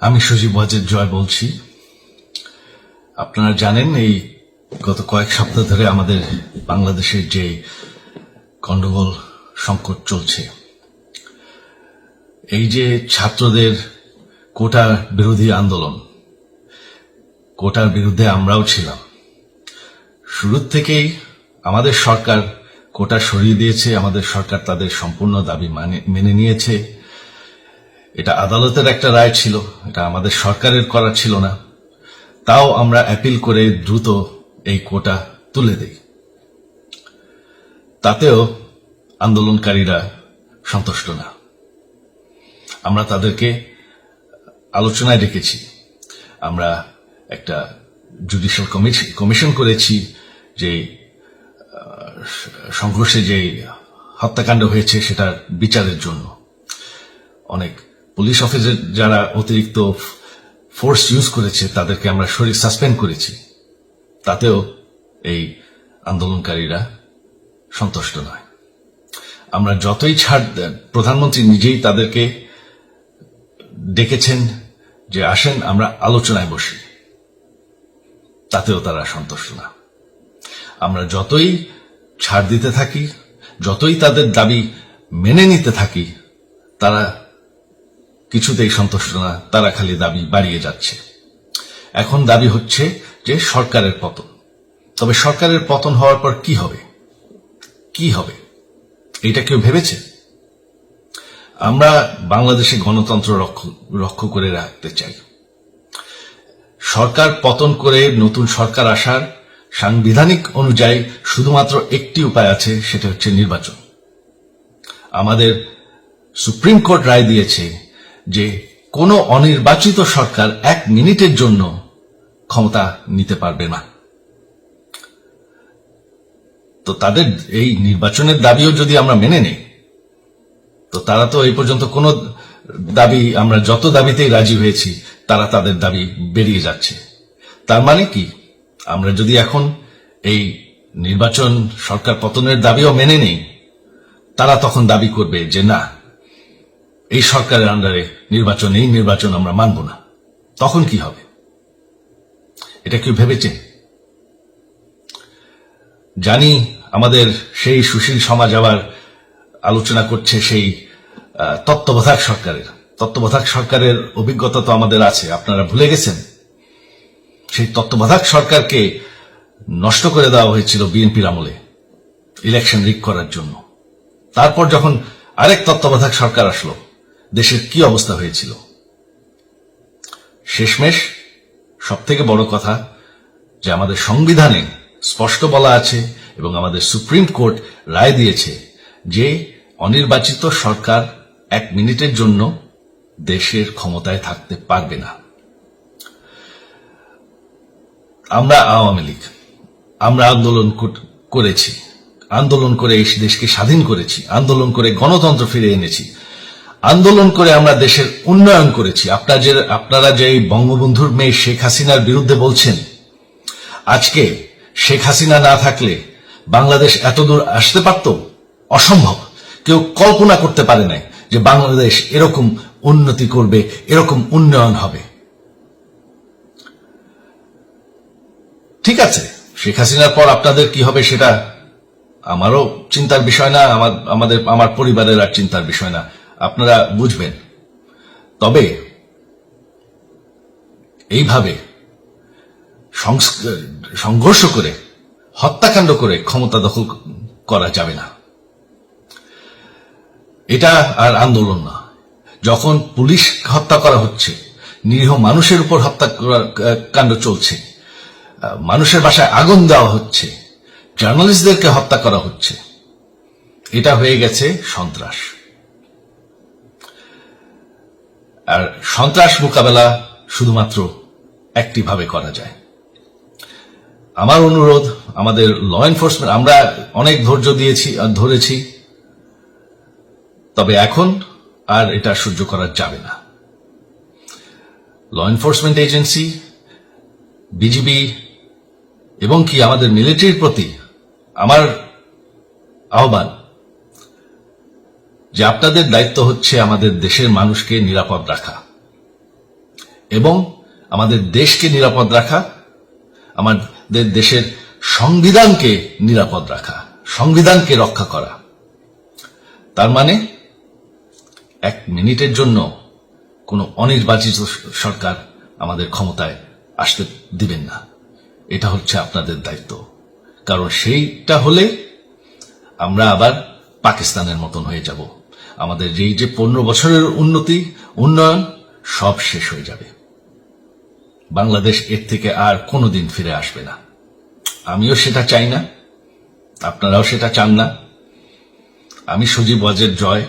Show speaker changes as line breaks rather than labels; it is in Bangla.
আমি সজীব ওয়াজেদ জয় বলছি। আপনারা জানেন এই গত কয়েক সপ্তাহ ধরে আমাদের বাংলাদেশের যে গন্ডগোল সংকট চলছে, এই যে ছাত্রদের কোটা বিরোধী আন্দোলন, কোটার বিরুদ্ধে আমরাও ছিলাম। শুরু থেকেই আমাদের সরকার কোটা সরিয়ে দিয়েছে, আমাদের সরকার তাদের সম্পূর্ণ দাবি মেনে নিয়েছে। এটা আদালতের একটা রায় ছিল, এটা আমাদের সরকারের করা ছিল না। তাও আমরা অ্যাপিল করে দ্রুত এই কোটা তুলে দেই। তাতেও আন্দোলনকারীরা সন্তুষ্ট না। আমরা তাদেরকে আলোচনায় ডেকেছি, আমরা একটা জুডিশিয়াল কমিশন করেছি, যে সংঘর্ষে যে হত্যাকাণ্ড হয়েছে সেটার বিচারের জন্য। অনেক পুলিশ অফিসার যারা অতিরিক্ত ফোর্স ইউজ করেছে তাদেরকে আমরা সাসপেন্ড করেছি। তাতেও এই আন্দোলনকারীরা সন্তুষ্ট নয়। আমরা যতই ছাড় দেন, প্রধানমন্ত্রী নিজেই তাদেরকে ডেকেছেন যে আসেন আমরা আলোচনায় বসি, তাতেও তারা সন্তুষ্ট না। আমরা যতই ছাড় দিতে থাকি, যতই তাদের দাবি মেনে নিতে থাকি, তারা কিছুতেই সন্তুষ্ট না, তারা খালি দাবি বাড়িয়ে যাচ্ছে। এখন দাবি হচ্ছে যে সরকারের পতন। তবে সরকারের পতন হওয়ার পর কি হবে, কি হবে এটা কেউ ভেবেছে? আমরা বাংলাদেশে গণতন্ত্র রক্ষা করে রাখতে চাই। সরকার পতন করে নতুন সরকার আসার সাংবিধানিক অনুযায়ী শুধুমাত্র একটি উপায় আছে, সেটা হচ্ছে নির্বাচন। আমাদের সুপ্রিম কোর্ট রায় দিয়েছে যে কোনো অনির্বাচিত সরকার 1 মিনিটের জন্য ক্ষমতা নিতে পারবে না। তো তাদের এই নির্বাচনের দাবিও যদি আমরা মেনে নেই, তো তারা তো এই পর্যন্ত কোনো দাবি, আমরা যত দাবিতেই রাজি হয়েছি তারা তাদের দাবি বেরিয়ে যাচ্ছে। তার মানে কি, আমরা যদি এখন এই নির্বাচন সরকার পতনের দাবিও মেনে নেই, তারা তখন দাবি করবে যে না, এই সরকারের আন্ডারে নির্বাচন, এই নির্বাচন আমরা মানব না। তখন কি হবে এটা কেউ ভেবেছে? জানি আমাদের সেই সুশীল সমাজ আবার আলোচনা করছে সেই তত্ত্বাবধায়ক সরকারের অভিজ্ঞতা তো আমাদের আছে, আপনারা ভুলে গেছেন? সেই তত্ত্বাবধায়ক সরকারকে নষ্ট করে দেওয়া হয়েছিল বিএনপির আমলে ইলেকশন রিগ করার জন্য। তারপর যখন আরেক তত্ত্বাবধায়ক সরকার আসলো, দেশের কি অবস্থা হয়েছিল। শেষমেশ সব থেকে বড় কথা যে আমাদের সংবিধানে স্পষ্ট বলা আছে এবং আমাদের সুপ্রিম কোর্ট রায় দিয়েছে যে অনির্বাচিত সরকার 1 মিনিটের জন্য দেশের ক্ষমতায় থাকতে পারবে না। আমরা আওয়ামী লীগ, আমরা আন্দোলন করেছি, আন্দোলন করে এই দেশকে স্বাধীন করেছি, আন্দোলন করে গণতন্ত্র ফিরে এনেছি, আন্দোলন করে আমরা দেশের উন্নয়ন করেছি। আপনারা যে বঙ্গবন্ধুর মেয়ে শেখ হাসিনার বিরুদ্ধে বলছেন, আজকে শেখ হাসিনা না থাকলে বাংলাদেশ এতদূর আসতে পারত? অসম্ভব। কেউ কল্পনা করতে পারে নাই যে বাংলাদেশ এরকম উন্নতি করবে, এরকম উন্নয়ন হবে। ঠিক আছে, শেখ হাসিনার পর আপনাদের কি হবে সেটা আমারও চিন্তার বিষয় না, আমার পরিবারের আর চিন্তার বিষয় না, আপনারা বুঝবেন। তবে এইভাবে সংঘর্ষ করে, হত্যাকাণ্ড করে ক্ষমতা দখল করা যাবে না। এটা আর আন্দোলন না। যখন পুলিশ হত্যা করা হচ্ছে, নিরীহ মানুষের উপর হত্যাকাণ্ড চলছে, মানুষের বাসায় আগুন দেওয়া হচ্ছে, জার্নালিস্টদেরকে হত্যা করা হচ্ছে, এটা হয়ে গেছে সন্ত্রাস। আর সন্ত্রাস মোকাবেলা শুধুমাত্র একটি ভাবে করা যায়। আমার অনুরোধ, আমাদের ল এনফোর্সমেন্ট, আমরা অনেক ধৈর্য ধরেছি, তবে এখন আর এটা সহ্য করা যাবে না। ল এনফোর্সমেন্ট এজেন্সি, বিজিবি এবং কি আমাদের মিলিটারির প্রতি আমার আহ্বান যে আপনাদের দায়িত্ব হচ্ছে আমাদের দেশের মানুষকে নিরাপদ রাখা। এবং আমাদের দেশকে নিরাপদ রাখা, আমাদের দেশের সংবিধানকে নিরাপদ রাখা, সংবিধানকে রক্ষা করা। তার মানে 1 মিনিটের জন্য কোনো অনির্বাচিত সরকার আমাদের ক্ষমতায় আসতে দিবেন না। এটা হচ্ছে আপনাদের দায়িত্ব, কারণ সেইটা হলে আমরা আবার পাকিস্তানের মতন হয়ে যাব। আমাদের যেই যে 15 বছরের উন্নয়ন সব শেষ হয়ে যাবে। বাংলাদেশ এর থেকে আর কোনোদিন ফিরে আসবে না। আমিও সেটা চাই না, আপনারাও সেটা চান না। আমি সজীব ওয়াজেদ জয়।